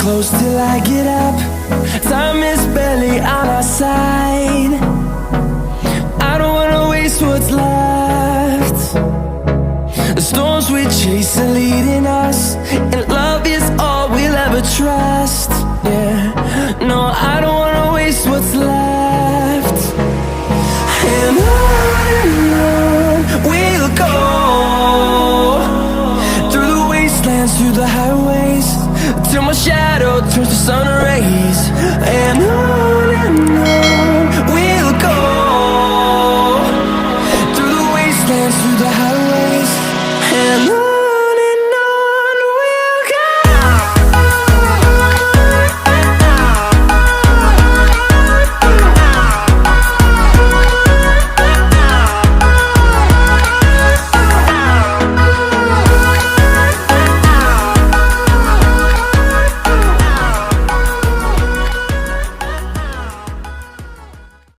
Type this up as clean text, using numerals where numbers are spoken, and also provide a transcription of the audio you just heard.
close till I get up. Time is barely on our side. I don't wanna waste what's left. The storms we chase are leading us, and love is all we'll ever trust. Yeah, no, I don't wanna waste what's left. And on we'll go, through the wastelands, through the highways, till my shadow turns to sun rays. And on we'll go, through the wastelands, through the highways.